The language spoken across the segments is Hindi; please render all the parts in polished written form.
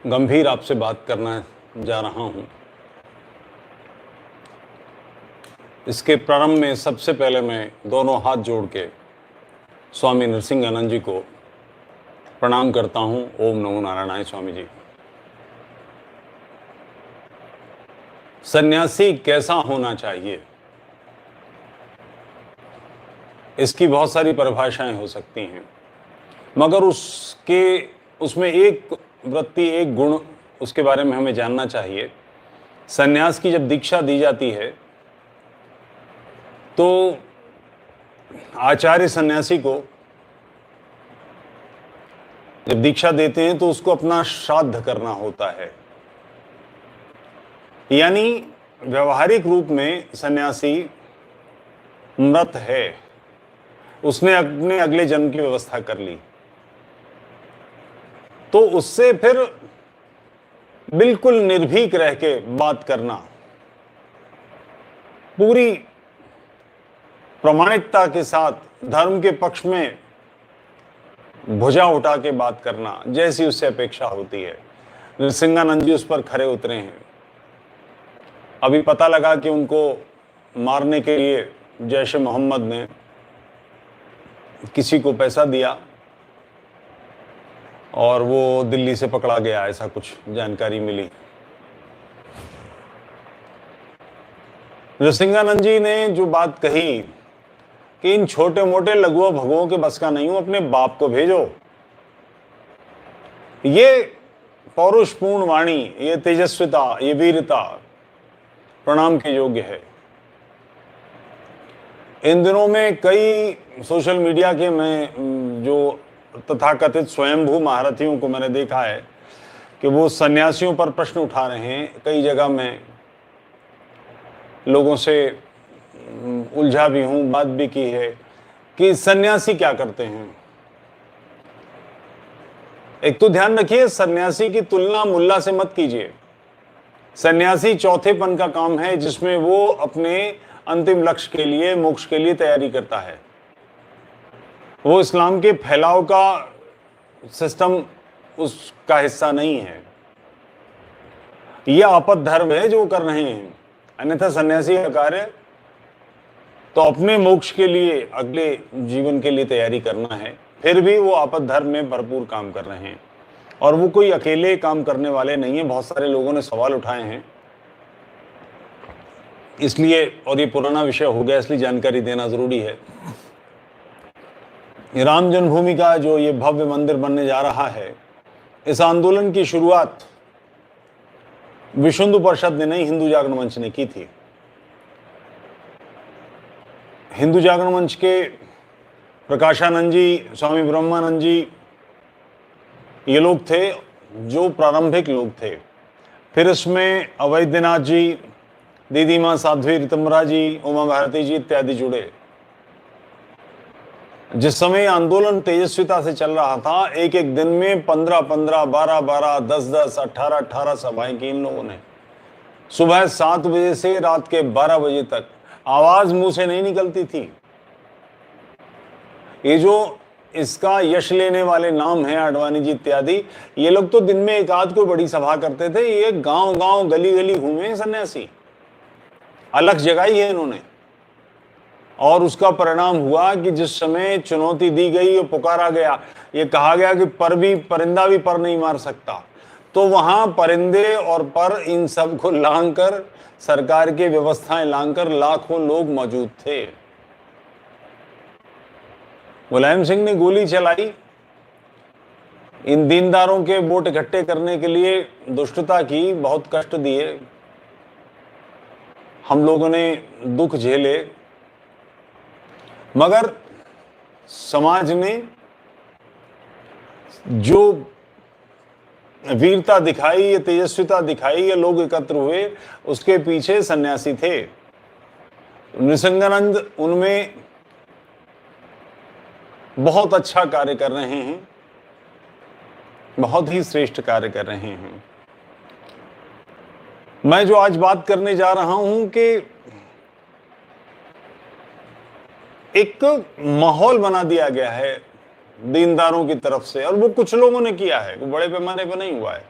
गंभीर आपसे बात करना जा रहा हूँ। इसके प्रारंभ में सबसे पहले मैं दोनों हाथ जोड़ के स्वामी नृसिंहानंद जी को प्रणाम करता हूँ। ओम नमो नारायणाय स्वामी जी। सन्यासी कैसा होना चाहिए, इसकी बहुत सारी परिभाषाएं हो सकती हैं, मगर उसमें एक वृत्ति, एक गुण, उसके बारे में हमें जानना चाहिए। सन्यास की जब दीक्षा दी जाती है तो आचार्य सन्यासी को जब दीक्षा देते हैं तो उसको अपना श्राद्ध करना होता है। यानी व्यवहारिक रूप में सन्यासी मृत है, उसने अपने अगले जन्म की व्यवस्था कर ली, तो उससे फिर बिल्कुल निर्भीक रह के बात करना, पूरी प्रामाणिकता के साथ धर्म के पक्ष में भुजा उठा के बात करना, जैसी उससे अपेक्षा होती है। नृसिंहानंद जी उस पर खरे उतरे हैं। अभी पता लगा कि उनको मारने के लिए जैश ए मोहम्मद ने किसी को पैसा दिया और वो दिल्ली से पकड़ा गया, ऐसा कुछ जानकारी मिली। नृसिंहानंद जी ने जो बात कही कि इन छोटे मोटे लघुओं भगुओं के बस का नहीं हूं, अपने बाप को भेजो, ये पौरुषपूर्ण वाणी, ये तेजस्विता, ये वीरता प्रणाम के योग्य है। इन दिनों में कई सोशल मीडिया के मैं जो तथाकथित स्वयंभू महारथियों को मैंने देखा है कि वो सन्यासियों पर प्रश्न उठा रहे हैं। कई जगह मैं लोगों से उलझा भी हूं, बात भी की है कि सन्यासी क्या करते हैं। एक तो ध्यान रखिए, सन्यासी की तुलना मुल्ला से मत कीजिए। सन्यासी चौथेपन का काम है जिसमें वो अपने अंतिम लक्ष्य के लिए, मोक्ष के लिए तैयारी करता है। वो इस्लाम के फैलाव का सिस्टम उसका हिस्सा नहीं है। यह आपद धर्म है जो कर रहे हैं। अन्यथा सन्यासी का कार्य तो अपने मोक्ष के लिए, अगले जीवन के लिए तैयारी करना है। फिर भी वो आपद धर्म में भरपूर काम कर रहे हैं और वो कोई अकेले काम करने वाले नहीं है। बहुत सारे लोगों ने सवाल उठाए हैं, इसलिए, और ये पुराना विषय हो गया इसलिए जानकारी देना जरूरी है। राम जन्मभूमि का जो ये भव्य मंदिर बनने जा रहा है, इस आंदोलन की शुरुआत विश्व हिंदू परिषद ने नहीं, हिंदू जागरण मंच ने की थी। हिंदू जागरण मंच के प्रकाशानंद जी, स्वामी ब्रह्मानंद जी, ये लोग थे जो प्रारंभिक लोग थे। फिर इसमें अवैधनाथ जी, दीदी मां साध्वी ऋतम्बरा जी, उमा भारती जी इत्यादि जुड़े। जिस समय आंदोलन तेजस्विता से चल रहा था, एक एक दिन में 15-15, 12-12, 10-10, 18-18 सभाएं की इन लोगों ने। सुबह 7 बजे से रात के 12 बजे तक आवाज मुंह से नहीं निकलती थी। ये जो इसका यश लेने वाले नाम हैं, आडवाणी जी इत्यादि, ये लोग तो दिन में एक आध को बड़ी सभा करते थे। ये गांव गांव, गली गली घूमे सन्यासी, अलग जगाई है इन्होंने। और उसका परिणाम हुआ कि जिस समय चुनौती दी गई और पुकारा गया, ये कहा गया कि परिंदा भी पर नहीं मार सकता, तो वहां परिंदे और पर, इन सब को लांघकर, सरकार की व्यवस्थाएं लांघकर लाखों लोग मौजूद थे। मुलायम सिंह ने गोली चलाई, इन दीनदारों के वोट इकट्ठे करने के लिए दुष्टता की, बहुत कष्ट दिए, हम लोगों ने दुख झेले, मगर समाज ने जो वीरता दिखाई, ये तेजस्विता दिखाई, ये लोग एकत्र हुए, उसके पीछे सन्यासी थे। नृसिंहानंद उनमें बहुत अच्छा कार्य कर रहे हैं, बहुत ही श्रेष्ठ कार्य कर रहे हैं। मैं जो आज बात करने जा रहा हूं कि एक माहौल बना दिया गया है दीनदारों की तरफ से, और वो कुछ लोगों ने किया है, वो बड़े पैमाने पर नहीं हुआ है।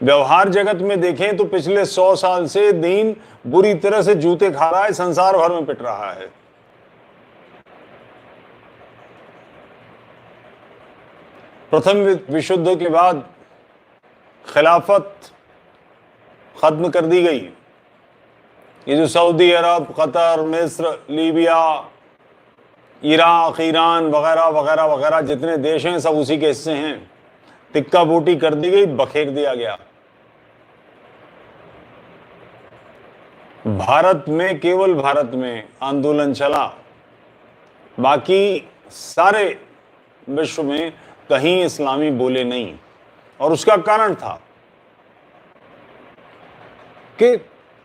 व्यवहार जगत में देखें तो पिछले 100 साल से दीन बुरी तरह से जूते खा रहा है, संसार भर में पिट रहा है। प्रथम विश्व युद्ध के बाद खिलाफत खत्म कर दी गई। ये जो सऊदी अरब, कतर, मिस्र, लीबिया, इराक, ईरान वगैरह वगैरह वगैरह जितने देश हैं सब उसी के हिस्से हैं। तिक्का बोटी कर दी गई, बखेर दिया गया। भारत में, केवल भारत में आंदोलन चला, बाकी सारे विश्व में कहीं इस्लामी बोले नहीं। और उसका कारण था कि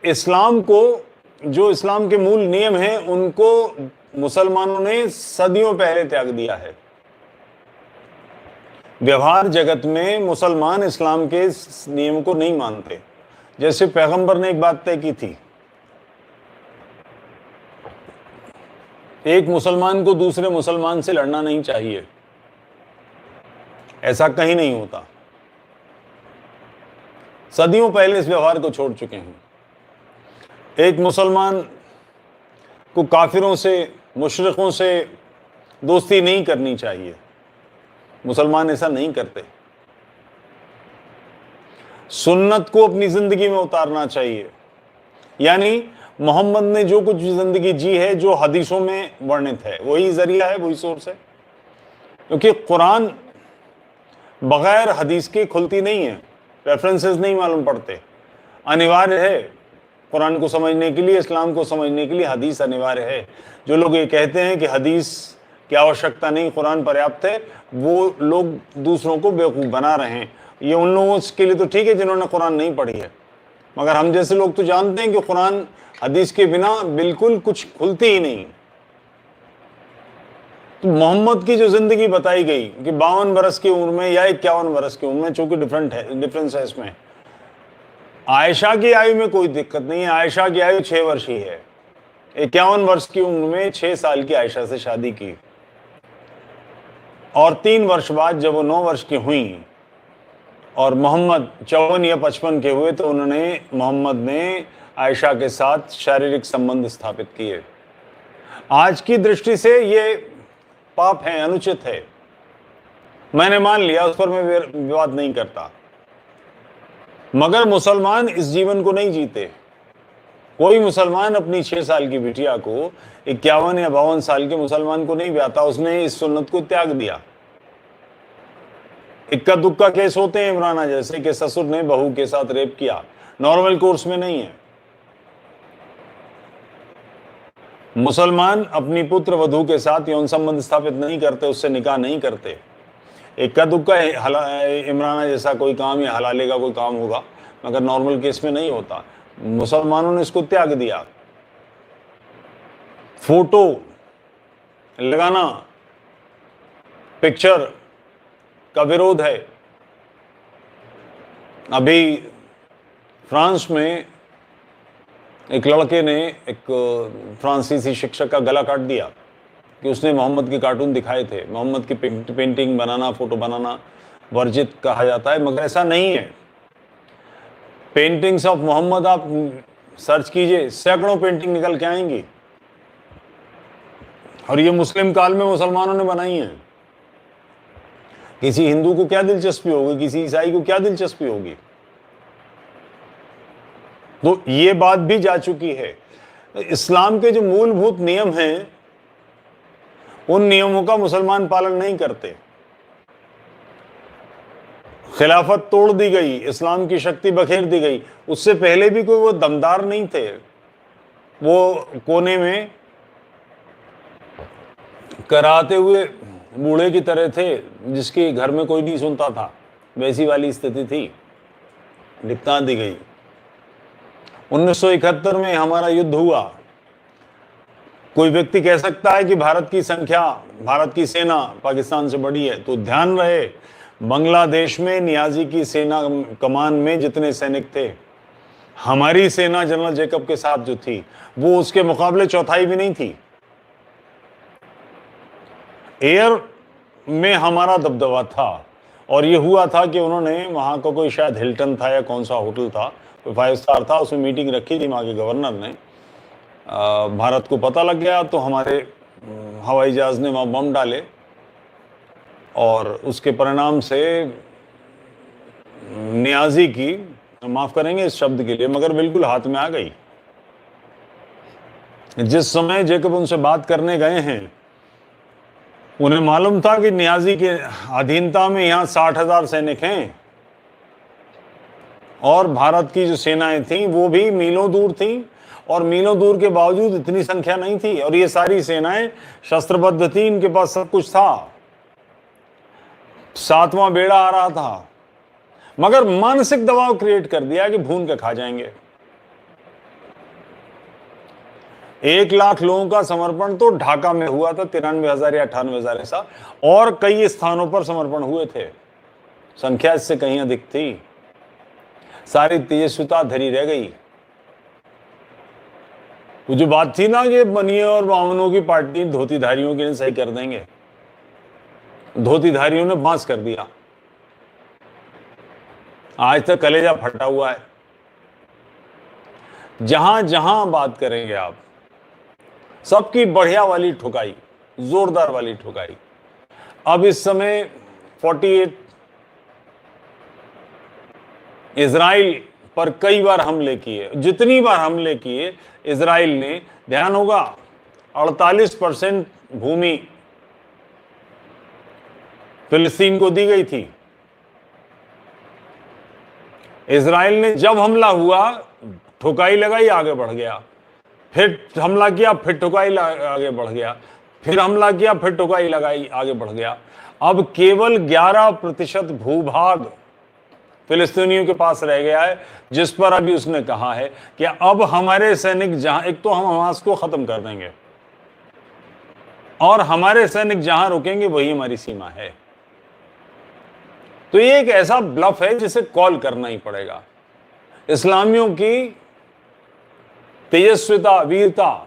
इस्लाम को, जो इस्लाम के मूल नियम हैं, उनको मुसलमानों ने सदियों पहले त्याग दिया है। व्यवहार जगत में मुसलमान इस्लाम के नियम को नहीं मानते। जैसे पैगंबर ने एक बात तय की थी, एक मुसलमान को दूसरे मुसलमान से लड़ना नहीं चाहिए। ऐसा कहीं नहीं होता। सदियों पहले इस व्यवहार को छोड़ चुके हैं। एक मुसलमान को काफिरों से, मुशरिकों से दोस्ती नहीं करनी चाहिए। मुसलमान ऐसा नहीं करते। सुन्नत को अपनी जिंदगी में उतारना चाहिए। यानी मोहम्मद ने जो कुछ जिंदगी जी है, जो हदीसों में वर्णित है, वही जरिया है, वही सोर्स है। क्योंकि कुरान बगैर हदीस के खुलती नहीं है, रेफरेंसेस नहीं मालूम पड़ते। अनिवार्य है कुरान को समझने के लिए, इस्लाम को समझने के लिए हदीस अनिवार्य है। जो लोग ये कहते हैं कि हदीस की आवश्यकता नहीं, कुरान पर्याप्त है, वो लोग दूसरों को बेवकूफ़ बना रहे हैं। ये उन लोगों के लिए तो ठीक है जिन्होंने कुरान नहीं पढ़ी है, मगर हम जैसे लोग तो जानते हैं कि कुरान हदीस के बिना बिल्कुल कुछ खुलती ही नहीं। तो मोहम्मद की जो जिंदगी बताई गई कि 52 बरस की उम्र में या 51 बरस की उम्र में, चूंकि डिफरेंस है इसमें। आयशा की आयु में कोई दिक्कत नहीं है, आयशा की आयु 6 वर्ष ही है। 51 वर्ष की उम्र में 6 साल की आयशा से शादी की, और 3 वर्ष बाद जब वो 9 वर्ष की हुई और मोहम्मद 54 या 55 के हुए, तो उन्होंने, मोहम्मद ने आयशा के साथ शारीरिक संबंध स्थापित किए। आज की दृष्टि से ये पाप है, अनुचित है, मैंने मान लिया, उस पर मैं विवाद नहीं करता। मगर मुसलमान इस जीवन को नहीं जीते। कोई मुसलमान अपनी 6 साल की बिटिया को 51 या 52 साल के मुसलमान को नहीं ब्याहता। उसने इस सुन्नत को त्याग दिया। इक्का दुक्का केस होते हैं इमराना जैसे, कि ससुर ने बहू के साथ रेप किया, नॉर्मल कोर्स में नहीं है। मुसलमान अपनी पुत्र वधू के साथ यौन संबंध स्थापित नहीं करते, उससे निकाह नहीं करते। इक्का दुक्का इमराना जैसा कोई काम या हलाले का कोई काम होगा, मगर नॉर्मल केस में नहीं होता। मुसलमानों ने इसको त्याग दिया। फोटो लगाना, पिक्चर का विरोध है। अभी फ्रांस में एक लड़के ने एक फ्रांसीसी शिक्षक का गला काट दिया कि उसने मोहम्मद के कार्टून दिखाए थे। मोहम्मद की पेंटिंग बनाना, फोटो बनाना वर्जित कहा जाता है, मगर ऐसा नहीं है। पेंटिंग्स ऑफ मोहम्मद आप सर्च कीजिए, सैकड़ों पेंटिंग निकल के आएंगी, और ये मुस्लिम काल में मुसलमानों ने बनाई हैं। किसी हिंदू को क्या दिलचस्पी होगी, किसी ईसाई को क्या दिलचस्पी होगी? तो ये बात भी जा चुकी है। इस्लाम के जो मूलभूत नियम हैं, उन नियमों का मुसलमान पालन नहीं करते। खिलाफत तोड़ दी गई, इस्लाम की शक्ति बखेर दी गई। उससे पहले भी कोई वो दमदार नहीं थे, वो कोने में कराते हुए बूढ़े की तरह थे, जिसके घर में कोई नहीं सुनता था, वैसी वाली स्थिति थी, निपटा दी गई। 1971 में हमारा युद्ध हुआ। कोई व्यक्ति कह सकता है कि भारत की संख्या, भारत की सेना पाकिस्तान से बड़ी है, तो ध्यान रहे, बांग्लादेश में नियाजी की सेना कमान में जितने सैनिक थे, हमारी सेना जनरल जैकब के साथ जो थी, वो उसके मुकाबले चौथाई भी नहीं थी। एयर में हमारा दबदबा था, और ये हुआ था कि उन्होंने वहाँ का कोई शायद हिल्टन था या कौन सा होटल था, कोई 5 स्टार था, उसमें मीटिंग रखी थी वहाँ के गवर्नर ने। भारत को पता लग गया तो हमारे हवाई जहाज़ ने वहाँ बम डाले और उसके परिणाम से नियाजी की, माफ़ करेंगे इस शब्द के लिए, मगर बिल्कुल हाथ में आ गई। जिस समय जेकब उनसे बात करने गए हैं, उन्हें मालूम था कि नियाजी के अधीनता में यहाँ 60,000 सैनिक हैं और भारत की जो सेनाएं थीं वो भी मीलों दूर थीं, और मीलों दूर के बावजूद इतनी संख्या नहीं थी, और ये सारी सेनाएं शस्त्रबद्ध थी, इनके पास सब कुछ था, 7वां बेड़ा आ रहा था, मगर मानसिक दबाव क्रिएट कर दिया कि भून के खा जाएंगे। 1 लाख लोगों का समर्पण तो ढाका में हुआ था, 93,000 या 98,000 ऐसा, और कई स्थानों पर समर्पण हुए थे, संख्या इससे कहीं अधिक थी। सारी तेजस्विता धरी रह गई। वो जो बात थी ना कि बनिए और बामनों की पार्टी धोतीधारियों के लिए सही कर देंगे, धोतीधारियों ने बांस कर दिया। आज तक कलेजा फटा हुआ है। जहां जहां बात करेंगे आप, सबकी बढ़िया वाली ठुकाई, जोरदार वाली ठुकाई। अब इस समय 48 इजराइल पर कई बार हमले किए, जितनी बार हमले किए इजराइल ने, ध्यान होगा 48% भूमि फिलिस्तीन को दी गई थी। इजराइल ने जब हमला हुआ ठुकाई लगाई, आगे बढ़ गया, फिर हमला किया, फिर ठुकाई आगे बढ़ गया, फिर हमला किया, फिर ठुकाई लगाई, आगे बढ़ गया। अब केवल 11% भूभाग फिलिस्तीनियों के पास रह गया है, जिस पर अभी उसने कहा है कि अब हमारे सैनिक जहां, एक तो हम हमास को खत्म कर देंगे और हमारे सैनिक जहां रुकेंगे वही हमारी सीमा है। तो ये एक ऐसा ब्लफ है जिसे कॉल करना ही पड़ेगा। इस्लामियों की तेजस्विता, वीरता,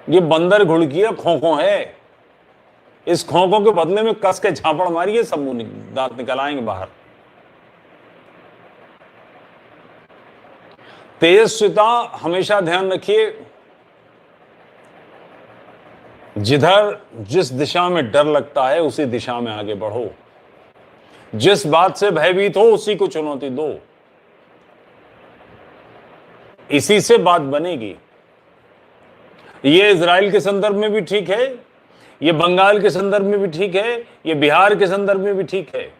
ये बंदर घुड़की है, खोखो है। इस खोखों के बदले में कस के झापड़ मारिए, सब दांत निकल आएंगे बाहर। तेजस्विता हमेशा ध्यान रखिए, जिधर जिस दिशा में डर लगता है उसी दिशा में आगे बढ़ो, जिस बात से भयभीत हो उसी को चुनौती दो, इसी से बात बनेगी। ये इजराइल के संदर्भ में भी ठीक है, ये बंगाल के संदर्भ में भी ठीक है, ये बिहार के संदर्भ में भी ठीक है।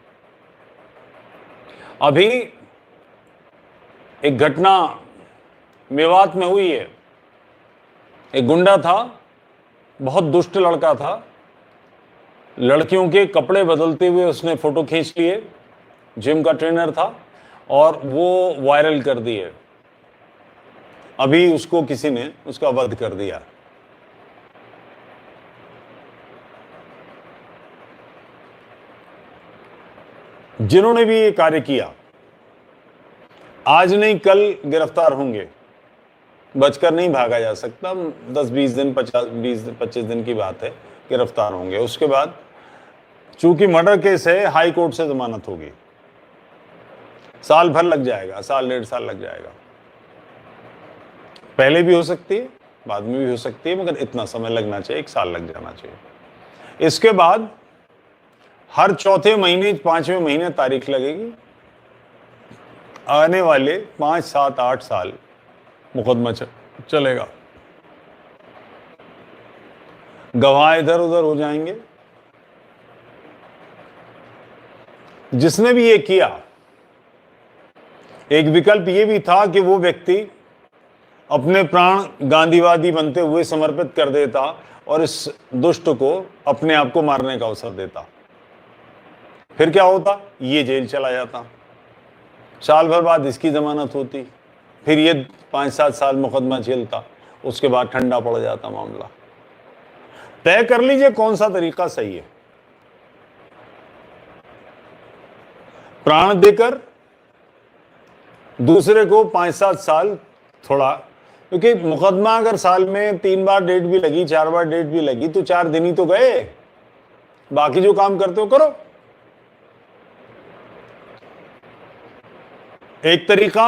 अभी एक घटना मेवात में हुई है। एक गुंडा था, बहुत दुष्ट लड़का था, लड़कियों के कपड़े बदलते हुए उसने फोटो खींच लिए, जिम का ट्रेनर था, और वो वायरल कर दिए। अभी उसको किसी ने उसका वध कर दिया। जिन्होंने भी ये कार्य किया आज नहीं कल गिरफ्तार होंगे, बचकर नहीं भागा जा सकता। 10-20 दिन, 20-25 दिन की बात है, गिरफ्तार होंगे। उसके बाद चूंकि मर्डर केस है, हाई कोर्ट से जमानत होगी, साल भर लग जाएगा, साल 1.5 साल लग जाएगा। पहले भी हो सकती है, बाद में भी हो सकती है, मगर इतना समय लगना चाहिए, 1 साल लग जाना चाहिए। इसके बाद हर चौथे महीने, 5वें महीने तारीख लगेगी। आने वाले 5, 7, 8 साल मुकदमा चलेगा। गवाह इधर उधर हो जाएंगे। जिसने भी ये किया, एक विकल्प ये भी था कि वो व्यक्ति अपने प्राण गांधीवादी बनते हुए समर्पित कर देता और इस दुष्ट को अपने आप को मारने का अवसर देता। फिर क्या होता? ये जेल चला जाता, साल भर बाद इसकी जमानत होती, फिर ये 5-7 साल मुकदमा झेलता, उसके बाद ठंडा पड़ जाता मामला। तय कर लीजिए कौन सा तरीका सही है। प्राण देकर दूसरे को 5-7 साल, थोड़ा, क्योंकि मुकदमा अगर साल में 3 बार डेट भी लगी, 4 बार डेट भी लगी, तो 4 दिन ही तो गए। बाकी जो काम करते हो करो। एक तरीका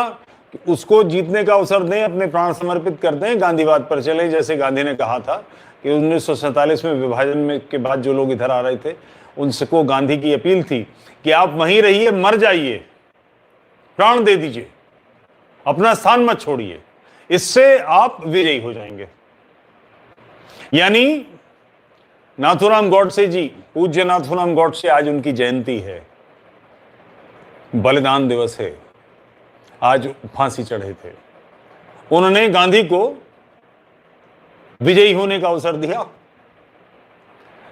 उसको जीतने का अवसर दें, अपने प्राण समर्पित कर दें, गांधीवाद पर चले। जैसे गांधी ने कहा था कि 1947 में विभाजन में के बाद जो लोग इधर आ रहे थे उनको गांधी की अपील थी कि आप वहीं रहिए, मर जाइए, प्राण दे दीजिए, अपना स्थान मत छोड़िए, इससे आप विजयी हो जाएंगे। यानी नाथूराम गॉडसे जी, पूज्य नाथूराम गॉडसे, आज उनकी जयंती है, बलिदान दिवस है, आज फांसी चढ़े थे। उन्होंने गांधी को विजयी होने का अवसर दिया।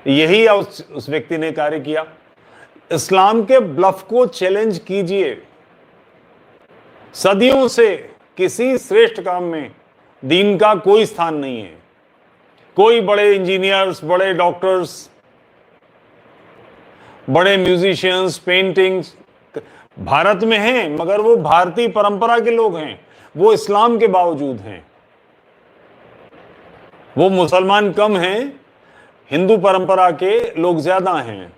यही उस व्यक्ति ने कार्य किया। इस्लाम के ब्लफ को चैलेंज कीजिए। सदियों से किसी श्रेष्ठ काम में दीन का कोई स्थान नहीं है। कोई बड़े इंजीनियर्स, बड़े डॉक्टर्स, बड़े म्यूजिशियंस, पेंटिंग्स भारत में हैं, मगर वो भारतीय परंपरा के लोग हैं, वो इस्लाम के बावजूद हैं। वो मुसलमान कम हैं, हिंदू परंपरा के लोग ज्यादा हैं।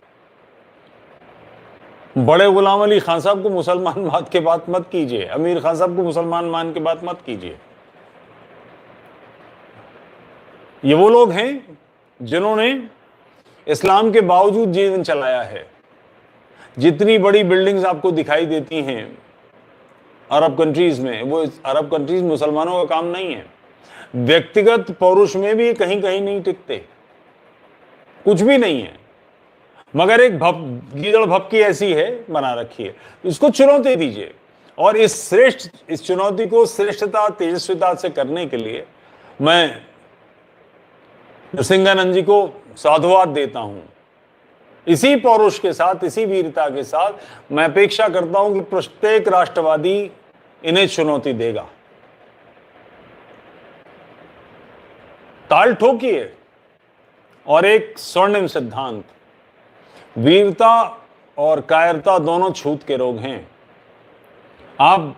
बड़े गुलाम अली खान साहब को मुसलमान बात के बात मत कीजिए, अमीर खान साहब को मुसलमान मान के बात मत कीजिए। ये वो लोग हैं जिन्होंने इस्लाम के बावजूद जीवन चलाया है। जितनी बड़ी बिल्डिंग्स आपको दिखाई देती हैं अरब कंट्रीज में, वो अरब कंट्रीज मुसलमानों का काम नहीं है। व्यक्तिगत पौरुष में भी कहीं कहीं नहीं टिकते, कुछ भी नहीं है, मगर एक गीदड़ भपकी ऐसी है बना रखी है। इसको चुनौती दीजिए, और इस चुनौती को श्रेष्ठता, तेजस्विता से करने के लिए मैं नरसिंहानंद जी को साधुवाद देता हूं। इसी पौरुष के साथ, इसी वीरता के साथ मैं अपेक्षा करता हूं कि प्रत्येक राष्ट्रवादी इन्हें चुनौती देगा। ताल ठोकिए। और एक स्वर्णिम सिद्धांत, वीरता और कायरता दोनों छूत के रोग हैं। आप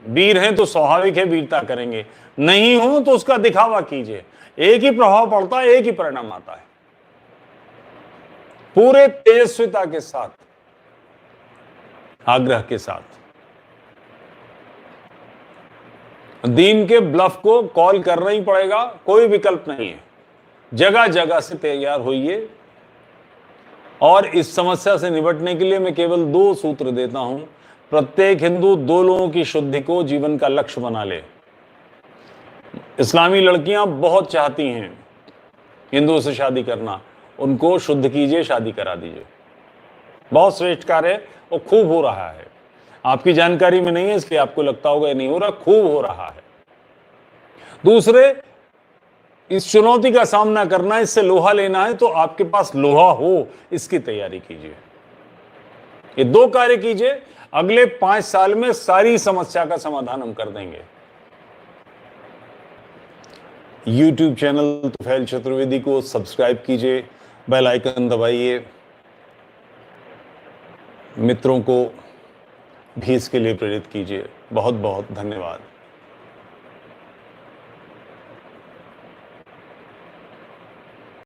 वीर हैं तो स्वाभाविक है वीरता करेंगे, नहीं हो तो उसका दिखावा कीजिए। एक ही प्रभाव पड़ता है, एक ही परिणाम आता है। पूरे तेजस्विता के साथ, आग्रह के साथ दीन के ब्लफ को कॉल करना ही पड़ेगा, कोई विकल्प नहीं है। जगह जगह से तैयार होइए। और इस समस्या से निपटने के लिए मैं केवल 2 सूत्र देता हूं। प्रत्येक हिंदू 2 लोगों की शुद्धि को जीवन का लक्ष्य बना ले। इस्लामी लड़कियां बहुत चाहती हैं हिंदुओं से शादी करना, उनको शुद्ध कीजिए, शादी करा दीजिए। बहुत श्रेष्ठ कार्य है और खूब हो रहा है। आपकी जानकारी में नहीं है इसलिए आपको लगता होगा नहीं हो रहा, खूब हो रहा है। दूसरे, इस चुनौती का सामना करना है, इससे लोहा लेना है, तो आपके पास लोहा हो, इसकी तैयारी कीजिए। ये 2 कार्य कीजिए, अगले 5 साल में सारी समस्या का समाधान हम कर देंगे। YouTube चैनल तुफैल चतुर्वेदी को सब्सक्राइब कीजिए, बेल आइकन दबाइए, मित्रों को भी इसके लिए प्रेरित कीजिए। बहुत बहुत धन्यवाद।